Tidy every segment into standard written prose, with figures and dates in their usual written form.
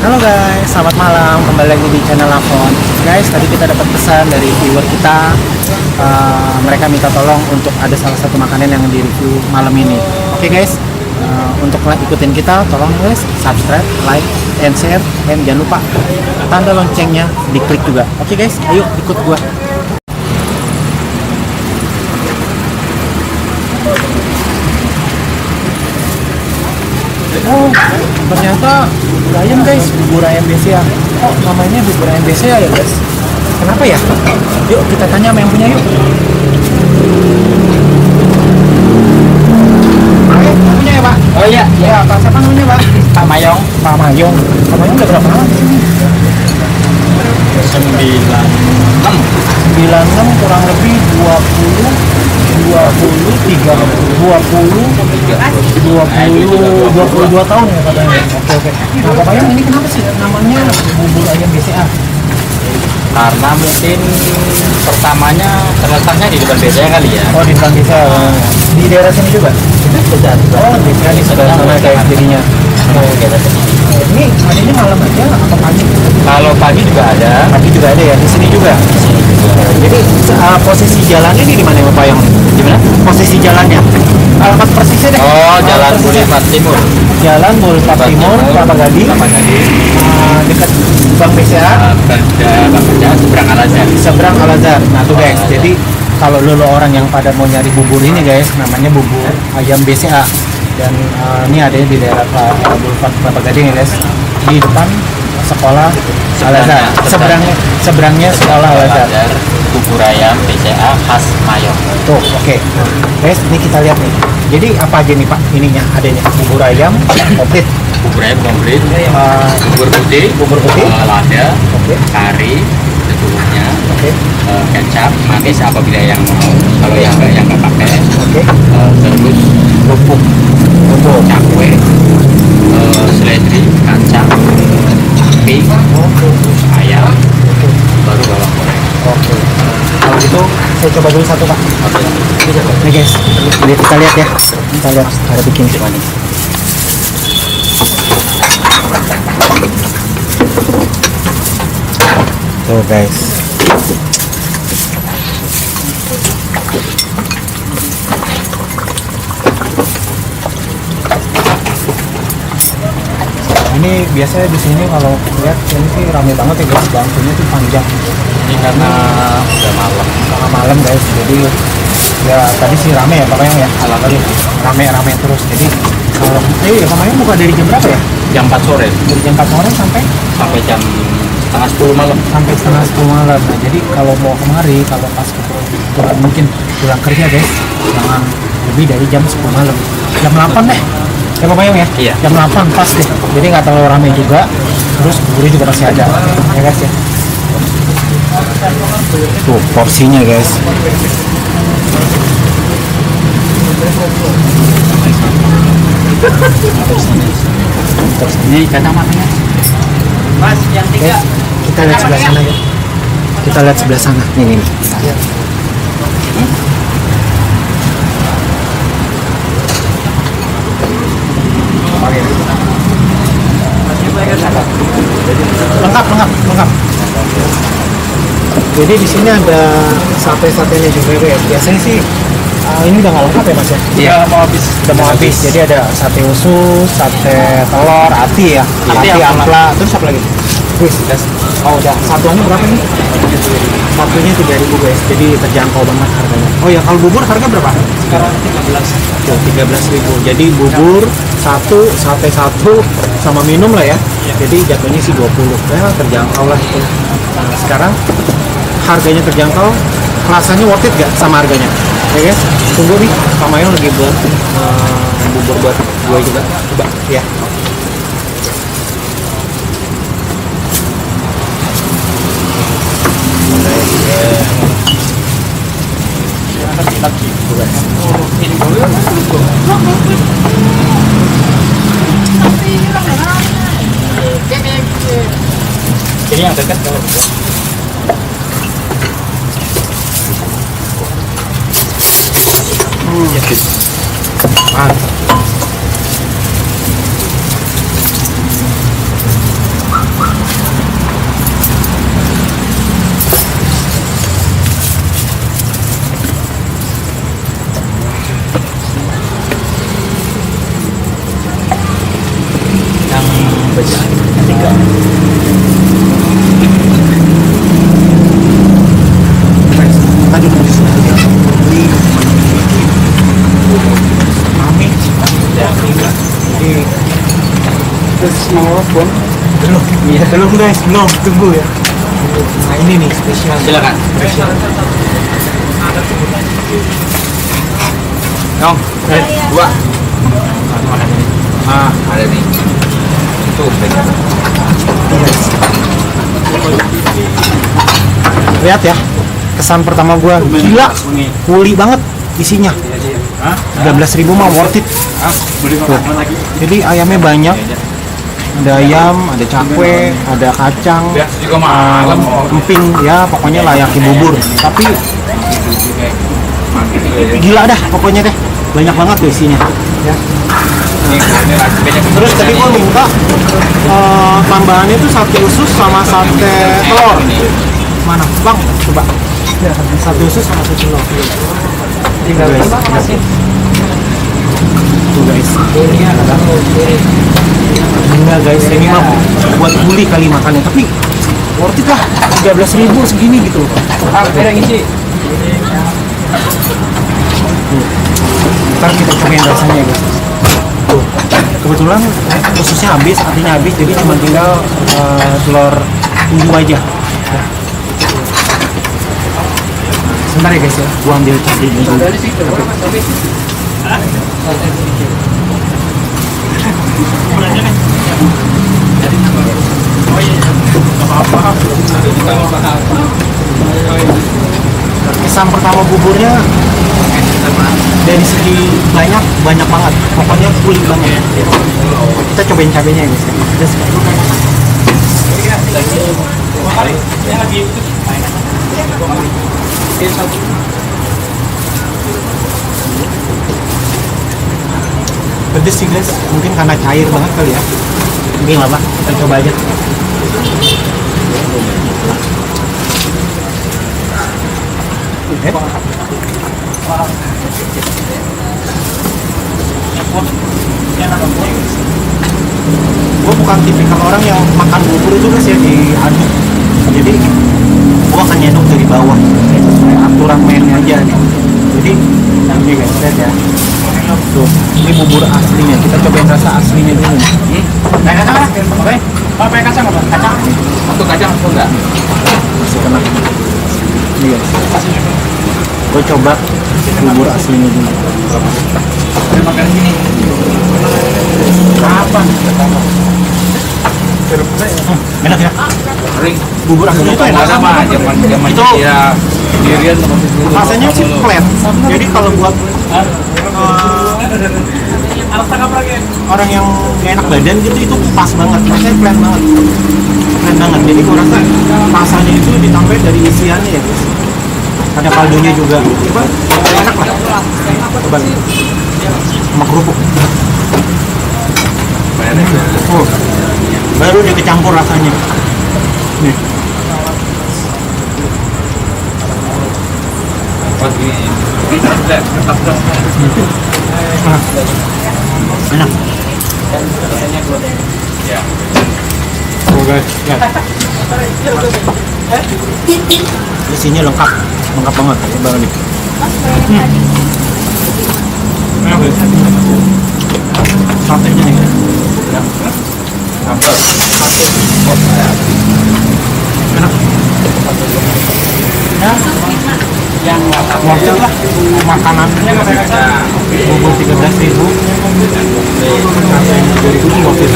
Halo guys, selamat malam. Kembali lagi di channel Lavon. Guys, tadi kita dapat pesan dari viewer kita. Mereka minta tolong untuk ada salah satu makanan yang di review malam ini. Oke guys, untuk ikutin kita, tolong guys subscribe, like, and share, dan jangan lupa tanda loncengnya diklik juga. Oke guys, ayo ikut gua. Oh, ternyata bubur ayam guys, bubur ayam BCA. Oh, namanya bubur ayam BCA ya guys. Kenapa ya? Yuk kita tanya sama yang punya yuk. Yang punya ya Pak? Oh iya, Ya, Pak siapa namanya Pak? Pak Mayong. Pak Mayong. Pak Mayong udah berapa lama di sini? 96 kurang lebih 22 tahun ya katanya. Oke. Nah, Pak Mayong ini kenapa sih namanya bubur ayam BCA? Karena mungkin pertamanya terletaknya di depan BCA kali ya. Oh, di depan BCA. Di daerah sini juga? Benar. Oh, di sebelah sana kayak jadinya. Ini adanya malam aja atau pagi? Kalau pagi juga ada. Pagi juga ada ya, di sini juga. Jadi posisi jalannya ini di mana Pak Mayong? Gimana? Posisi jalannya? Alamat persisnya deh. Oh, Jalan Boulevard Timur. Jalan Boulevard Timur, Kelapa Gading, dekat Bank BCA, Seberang Al-Azhar. seberang Al-Azhar. Nah tuh guys, jadi kalau lo orang yang pada mau nyari bubur ini guys, namanya bubur ayam BCA. Dan ini adanya di daerah Boulevard Kelapa Gading ya guys, di depan sekolah Al-Azhar. Seberangnya sekolah Al-Azhar. Bubur ayam BCA khas Mayong. Tuh, oke. Guys, ini kita lihat nih. Jadi apa aja nih Pak ininya adanya? Bubur ayam komplit, Bubur ayam komplit, bubur putih, lada, kari, seluruhnya, kecap, manis apabila yang mau. Kalau yang nggak pakai, terus kerupuk, cakwe, seledri, kacang, cabai, ayam, baru bawang goreng. Oke. Kalau gitu saya coba dulu satu Pak. Nih guys, kita lihat ya. Kita lihat cara bikin gimana. Tuh guys. Ini biasanya di sini kalau lihat ini sih ramai banget ya guys, bangkunya tuh panjang. Ini karena udah malam. Tengah malam guys, jadi ya tadi sih rame ya Pak Mayong ya, rame terus. Jadi kalau Pak Mayong buka dari jam berapa ya? Jam 4 sore Dari jam 4 sore sampai jam setengah 10 malam. setengah 10 malam. Nah jadi kalau mau kemari, kalau pas kebetulan mungkin pulang kerja guys, jangan lebih dari jam 10 malam, jam 8 deh ya Pak Mayong ya. Iya. Jam 8 pas deh, jadi nggak terlalu rame juga, terus buburnya juga masih ada ya guys ya. Tuh porsinya guys. Ini kacamatanya. Mas, yang Guys, kita lihat sebelah sana ya. Kita lihat sebelah sana. Nih. Kita lihat. Lengkap. Jadi di sini ada sate-satenya juga ya. Biasanya sih ini udah nggak lengkap ya Mas ya? Iya, Udah mau habis. Jadi ada sate usus, sate telur, ati ya, ati ampla, terus apa lagi? Wis, oh udah. Satuannya berapa nih? Satunya 3.000 guys. Jadi terjangkau banget harganya. Oh ya, kalau bubur harga berapa? Sekarang 13. Tuh, 13.000. Jadi bubur satu, sate satu, sama minum lah ya. Jadi jatuhnya sih 20. Ya terjangkau lah itu. Nah, sekarang harganya terjangkau, rasanya worth it gak sama harganya? Ya guys, tunggu nih, Pak Mayong lagi buat bubur buat gue juga. Coba ya. Ini yang dekat kalau Mantap. Tiga. Tadi udah di sini. Mami. Terus mau pun belum. Iya. Belum guys, belum. Tunggu ya. Nah ini nih spesial. Silakan. Spesial. Dong, dua. Ada nih. Itu Lihat ya, kesan pertama gua gila, kuli banget isinya. 13.000 mah worth it. Tuh. Jadi ayamnya banyak. Ada ayam, ada cakwe, ada kacang, juga malam. emping, ya pokoknya layaki bubur. Tapi gila dah pokoknya deh, banyak banget tuh isinya. Ya. Terus tadi gua minta tambahannya tuh sate usus sama sate telur. Mana bang? Coba. Sate usus sama sate telur. Tinggal guys. Tuh guys. Enggak guys, ini mah buat buli kali makannya, tapi worth it lah. 13.000 segini gitu. Ada ngisi. Ntar kita cobain rasanya ya guys. Tuh, kebetulan ususnya habis, artinya habis, jadi cuma tinggal telur ungu aja. Nah. Sebentar ya guys ya, gua ambil cabai dulu. Kesan pertama buburnya dari segi banyak banget, pokoknya kulit banget. Kita cobain cabenya ya guys. Just pedes sih guys, mungkin karena cair banget kali ya. Mungkin apa? Kita coba aja. Gue bukan tipikal orang yang makan bubur itu guys ya diaduk. Jadi gue akan nyedok dari bawah. Itu sesuai aturan mainnya aja nih. Jadi ini guys, lihat ya. Tuh, ini bubur aslinya. Kita cobain rasa aslinya dulu. Pakai kacang lah. Oke. Pakai kacang apa? Kacang. Untuk kacang atau enggak? Masih kena. Ini guys. Gue coba bubur aslinya dulu. Makan sini. Apa? Enak ya? Ring. Bubur aslinya itu enak. Sama zaman Itu ya dirian rasanya sih flat. Jadi kalau buat orang yang gak enak badan gitu itu pas banget, rasanya flat banget. Flat banget. Jadi gue rasa rasanya itu ditambah dari isiannya ya guys. Ada kaldunya juga. Coba enak lah. Coba sama kerupuk. Oh, baru dia kecampur rasanya. Nih. Enak. Oh guys, lihat. Isinya lengkap banget. Coba nih. Enak guys. Satenya nih. Ya. Enak. Yang worth it lah makanannya bubur 13.000 rasanya dari itu worth it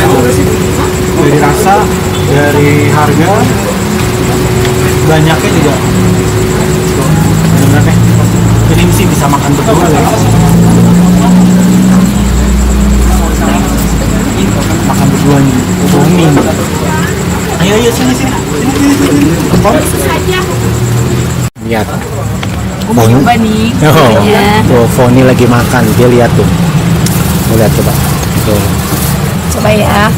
dari rasa, dari harga, banyaknya juga bener-bener deh. Jadi sih bisa makan berdua guys. Makan berdua nih, booming. Ayo sini. Lihat. Mau coba nih. Tuh Foni lagi makan, dia lihat tuh. Lihat coba. Tuh. Coba ya.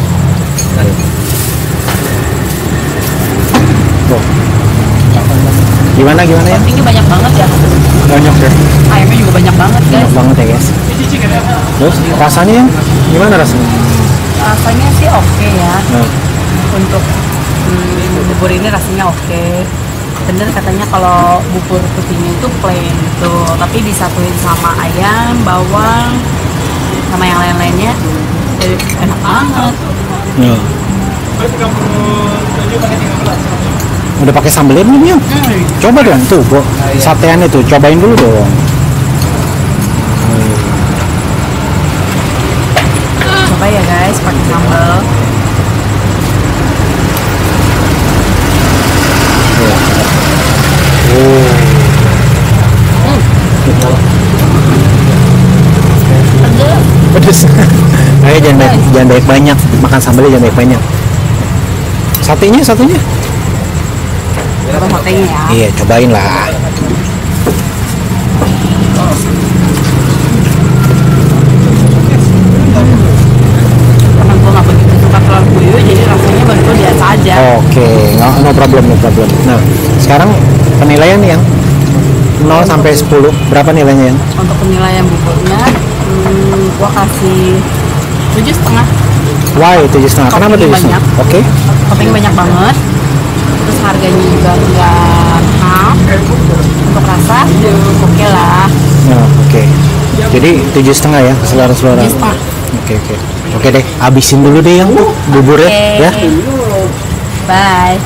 Tuh. Gimana ya? Ini banyak banget ya. Banyak deh. Ayamnya juga banyak banget guys. Banyak banget ya guys. Terus rasanya gimana rasanya? Rasanya sih oke ya. Nah, Untuk bubur ini rasanya oke. Bener katanya kalau bubur putihnya itu plain gitu, tapi disatuin sama ayam, bawang, sama yang lain-lainnya, jadi enak banget. ya. Udah pakai sambelnya belum ya? Coba dong tuh, satean itu cobain dulu dong. Coba ya guys, pakai sambal. Pedes. Ayo jangan banyak banyak, makan sambelnya jangan banyak banyak. Satenya. Coba satenya ya. Iya, cobain lah. Karena gue nggak begitu suka telur puyuh, jadi rasanya baru biasa aja. Oke, no problem. Nah, sekarang penilaian yang 0 sampai 10, berapa nilainya yang? Untuk penilaian buburnya, gua kasih 7,5. Why 7,5? Kenapa Toppingnya 7,5? banyak. Oke. Topping banyak banget. Terus harganya juga nggak mahal. Untuk rasa, oke lah. Nah, oke. Jadi 7,5 ya, keseluruhan. 7,5. Oke deh, habisin dulu deh yang buburnya ya. Bye.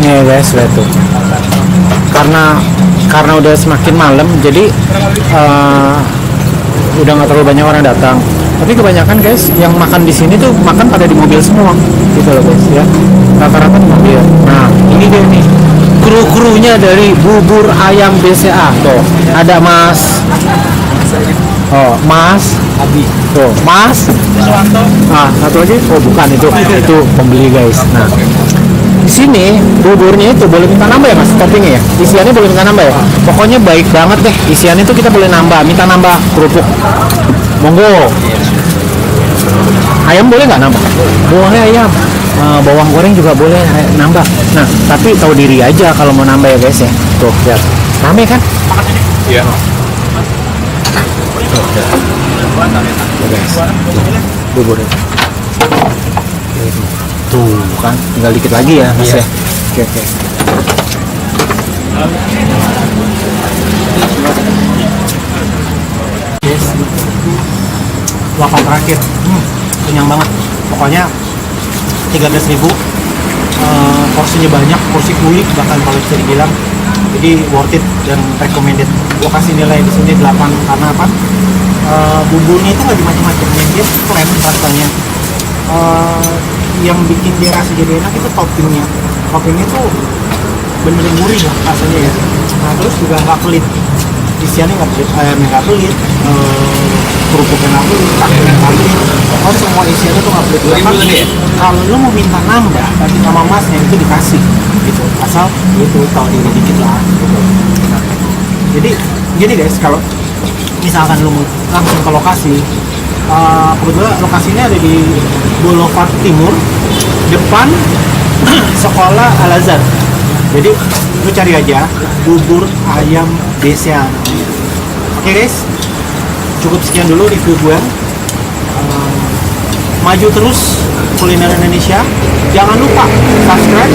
Nih guys, lihat tuh. Karena udah semakin malam, jadi udah nggak terlalu banyak orang datang. Tapi kebanyakan guys yang makan di sini tuh makan pada di mobil semua, gitu loh guys ya. Rata-rata di mobil. Nah, ini dia nih kru-krunya dari bubur ayam BCA. Tuh, ada Mas. Oh, Mas Abi. Tuh, Mas. Satu lagi. Oh, bukan itu pembeli guys. Nah, di sini buburnya itu boleh minta nambah ya mas, toppingnya ya, isiannya boleh minta nambah ya. Pokoknya baik banget deh, isiannya itu kita boleh minta nambah kerupuk, monggo. Ayam boleh nggak nambah? Boleh ayam. Bawang goreng juga boleh nambah. Nah, tapi tahu diri aja kalau mau nambah ya guys ya. Tuh lihat, rame kan? Iya. Tuh guys, buburnya. Tuh kan, tinggal dikit lagi ya mas ya. Oke. Yes. Waffle terakhir, kenyang banget. Pokoknya 13.000, porsinya banyak, porsi kulit bahkan kalau bisa dibilang. Jadi worth it dan recommended. Gua kasih nilai di sini 8 karena apa? Bumbunya itu nggak dimacam-macam, dia plain rasanya. Yang bikin dia rasa jadi enak itu toppingnya tuh bener-bener gurih lah rasanya ya. Nah terus juga nggak pelit, isiannya nggak pelit, ayamnya nggak pelit, kerupuknya nggak pelit, tahunya nggak pelit. Pokoknya semua isiannya tuh nggak pelit. Bahkan kalau lu mau minta nambah tadi sama masnya itu dikasih gitu, asal itu tahu diri dikit lah gitu. Nah, jadi guys, kalau misalkan lu langsung ke lokasi, kebetulan lokasinya ada di Boulevard Timur depan sekolah Al Azhar. Jadi lu cari aja bubur ayam BCA. Oke guys, cukup sekian dulu review gue. Maju terus kuliner Indonesia. Jangan lupa subscribe,